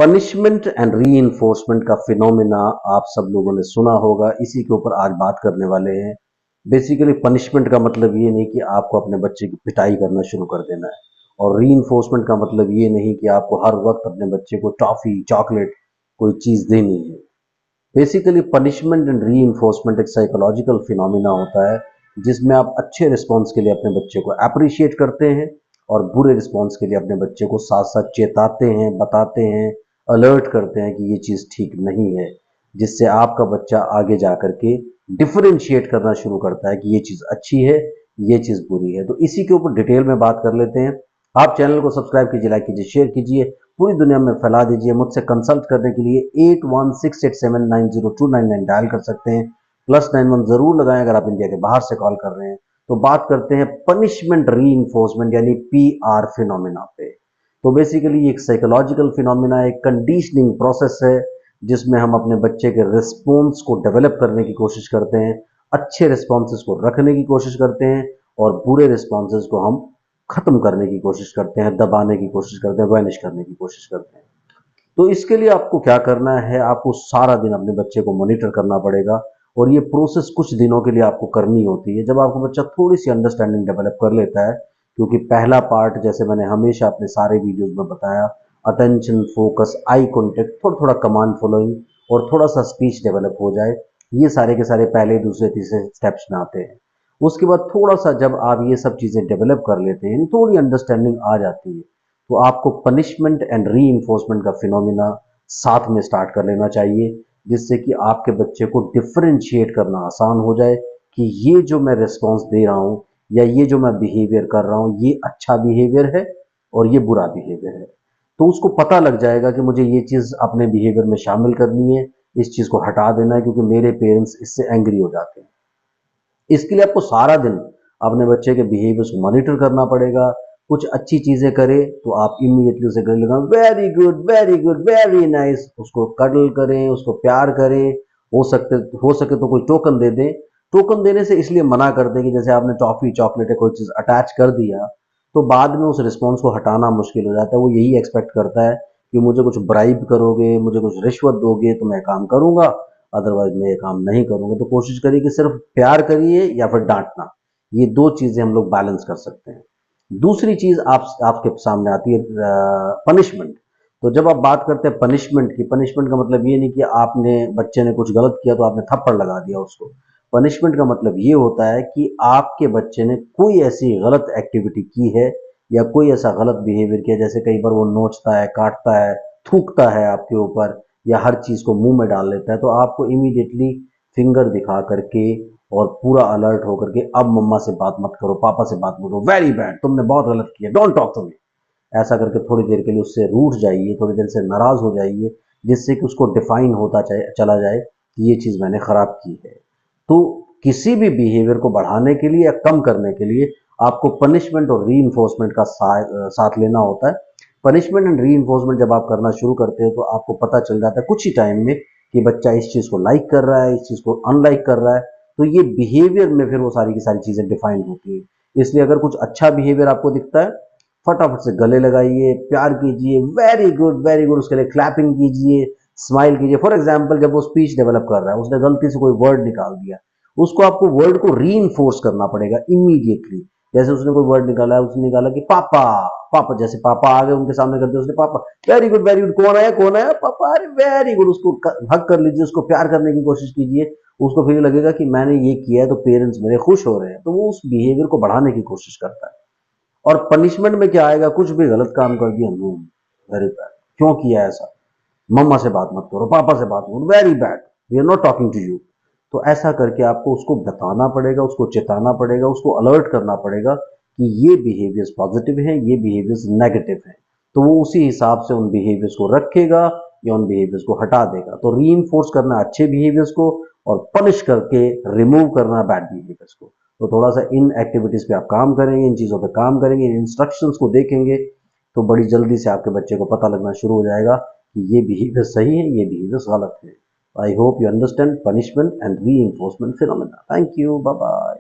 Punishment and reinforcement का phenomena आप सब लोगों ने सुना होगा, इसी के ऊपर आज बात करने वाले हैं। बेसिकली पनिशमेंट का मतलब ये नहीं कि आपको अपने बच्चे की पिटाई करना शुरू कर देना है, और रीइंफोर्समेंट का मतलब ये नहीं कि आपको हर वक्त अपने बच्चे को टॉफी, चॉकलेट, कोई चीज देनी है। बेसिकली पनिशमेंट एंड रीइंफोर्समेंट एक साइकोलॉजिकल फिनोमिना होता है, जिसमें आप अच्छे रिस्पॉन्स के लिए अपने बच्चे को अप्रिशिएट करते हैं और बुरे रिस्पॉन्स के लिए अपने बच्चे को साथ साथ चेताते हैं, बताते हैं, अलर्ट करते हैं कि ये चीज़ ठीक नहीं है, जिससे आपका बच्चा आगे जा करके डिफरेंशिएट करना शुरू करता है कि ये चीज़ अच्छी है, ये चीज़ बुरी है। तो इसी के ऊपर डिटेल में बात कर लेते हैं। आप चैनल को सब्सक्राइब कीजिए, लाइक कीजिए, शेयर कीजिए, पूरी दुनिया में फैला दीजिए। मुझसे कंसल्ट करने के लिए 8168790299 डायल कर सकते हैं, +91 जरूर लगाएं अगर आप इंडिया के बाहर से कॉल कर रहे हैं। तो बात करते हैं पनिशमेंट रीइंफोर्समेंट यानी पीआर फिनोमिना पे। तो बेसिकली एक साइकोलॉजिकल फिनोमिना, एक कंडीशनिंग प्रोसेस है, जिसमें हम अपने बच्चे के रिस्पॉन्स को डेवलप करने की कोशिश करते हैं, अच्छे रिस्पॉन्सेस को रखने की कोशिश करते हैं और बुरे रिस्पॉन्सेस को हम खत्म करने की कोशिश करते हैं, दबाने की कोशिश करते हैं, वैनिश करने की कोशिश करते हैं। तो इसके लिए आपको क्या करना है, आपको सारा दिन अपने बच्चे को मॉनिटर करना पड़ेगा, और ये प्रोसेस कुछ दिनों के लिए आपको करनी होती है। जब आपका बच्चा थोड़ी सी अंडरस्टैंडिंग डेवलप कर लेता है, क्योंकि पहला पार्ट, जैसे मैंने हमेशा अपने सारे वीडियोस में बताया, अटेंशन, फोकस, आई कॉन्टेक्ट, थोड़ा थोड़ा कमांड फॉलोइंग और थोड़ा सा स्पीच डेवलप हो जाए, ये सारे के सारे पहले, दूसरे, तीसरे स्टेप्स में आते हैं। उसके बाद थोड़ा सा जब आप ये सब चीज़ें डेवलप कर लेते हैं, थोड़ी अंडरस्टैंडिंग आ जाती है, तो आपको पनिशमेंट एंड रीइंफोर्समेंट का फिनोमिना साथ में स्टार्ट कर लेना चाहिए, जिससे कि आपके बच्चे को डिफरेंशिएट करना आसान हो जाए कि ये जो मैं रिस्पॉन्स दे रहा हूँ या ये जो मैं बिहेवियर कर रहा हूँ, ये अच्छा बिहेवियर है और ये बुरा बिहेवियर है। तो उसको पता लग जाएगा कि मुझे ये चीज़ अपने बिहेवियर में शामिल करनी है, इस चीज़ को हटा देना है, क्योंकि मेरे पेरेंट्स इससे एंग्री हो जाते हैं। इसके लिए आपको सारा दिन अपने बच्चे के बिहेवियर्स को मॉनिटर करना पड़ेगा। कुछ अच्छी चीजें करे तो आप इमीडिएटली उसे गले लगाएं, very good, very good, very nice, उसको कडल करें, उसको प्यार करें। हो सके तो कोई टोकन दे दें। टोकन देने से इसलिए मना कर दें कि जैसे आपने टॉफी, चॉकलेट या कोई चीज अटैच कर दिया, तो बाद में उस रिस्पॉन्स को हटाना मुश्किल हो जाता है। वो यही एक्सपेक्ट करता है कि मुझे कुछ ब्राइब करोगे, मुझे कुछ रिश्वत दोगे तो मैं काम करूंगा, अदरवाइज मैं ये काम नहीं करूंगा। तो कोशिश करिए कि सिर्फ प्यार करिए या फिर डांटना, ये दो चीजें हम लोग बैलेंस कर सकते हैं। दूसरी चीज आपके सामने आती है पनिशमेंट। तो जब आप बात करते हैं पनिशमेंट की, पनिशमेंट का मतलब ये नहीं कि आपने, बच्चे ने कुछ गलत किया तो आपने थप्पड़ लगा दिया उसको। पनिशमेंट का मतलब ये होता है कि आपके बच्चे ने कोई ऐसी गलत एक्टिविटी की है या कोई ऐसा गलत बिहेवियर किया, जैसे कई बार वो नोचता है, काटता है, थूकता है आपके ऊपर, या हर चीज को मुंह में डाल लेता है, तो आपको इमीडिएटली फिंगर दिखा करके और पूरा अलर्ट होकर के, अब मम्मा से बात मत करो, पापा से बात मत करो, वेरी बैड, तुमने बहुत गलत किया, डोंट टॉक टू मी, ऐसा करके थोड़ी देर के लिए उससे रूठ जाइए, थोड़ी देर से नाराज हो जाइए, जिससे कि उसको डिफाइन होता चला जाए कि ये चीज मैंने खराब की है। तो किसी भी बिहेवियर को बढ़ाने के लिए या कम करने के लिए आपको पनिशमेंट और रीइंफोर्समेंट का साथ लेना होता है। पनिशमेंट एंड रीइंफोर्समेंट जब आप करना शुरू करते हैं तो आपको पता चल जाता है कुछ ही टाइम में कि बच्चा इस चीज को लाइक कर रहा है, इस चीज को अनलाइक कर रहा है। तो ये बिहेवियर में फिर वो सारी की सारी चीजें डिफाइन होती है। इसलिए अगर कुछ अच्छा बिहेवियर आपको दिखता है, फटाफट से गले लगाइए, प्यार कीजिए, वेरी गुड, वेरी गुड, उसके लिए क्लैपिंग कीजिए, स्माइल कीजिए। फॉर एग्जाम्पल, जब वो स्पीच डेवलप कर रहा है, उसने गलती से कोई वर्ड निकाल दिया, उसको आपको वर्ड को रीइंफोर्स करना पड़ेगा इमीडिएटली। जैसे उसने कोई वर्ड निकाला है, उसने निकाला कि पापा, पापा, जैसे पापा आ गए उनके सामने कर दिया उसने, पापा, वेरी गुड, वेरी गुड, कौन आया, कौन आया, पापा, अरे वेरी गुड, उसको हक कर लीजिए, उसको प्यार करने की कोशिश कीजिए। उसको फिर लगेगा कि मैंने ये किया है तो पेरेंट्स मेरे खुश हो रहे हैं, तो वो उस बिहेवियर को बढ़ाने की कोशिश करता है। और पनिशमेंट में क्या आएगा, कुछ भी गलत काम कर दिया, नो, वेरी बैड, क्यों किया ऐसा, मम्मा से बात मत करो, पापा से बात मत करो, very bad, we are not talking to you. तो ऐसा करके आपको उसको बताना पड़ेगा, उसको चेताना पड़ेगा, उसको अलर्ट करना पड़ेगा कि ये बिहेवियर्स पॉजिटिव हैं, ये बिहेवियर्स नेगेटिव हैं। तो वो उसी हिसाब से उन बिहेवियर्स को रखेगा या उन बिहेवियर्स को हटा देगा। तो रीइंफोर्स करना अच्छे बिहेवियर्स को और पनिश करके रिमूव करना बैड बिहेवियर्स को। तो थोड़ा सा इन एक्टिविटीज पे आप काम करेंगे, इन चीजों पे काम करेंगे, इन इंस्ट्रक्शंस को देखेंगे, तो बड़ी जल्दी से आपके बच्चे को पता लगना शुरू हो जाएगा कि ये बिहेवियर सही है, ये बिहेवियर गलत है। I hope you understand punishment and reinforcement phenomena. Thank you, bye bye.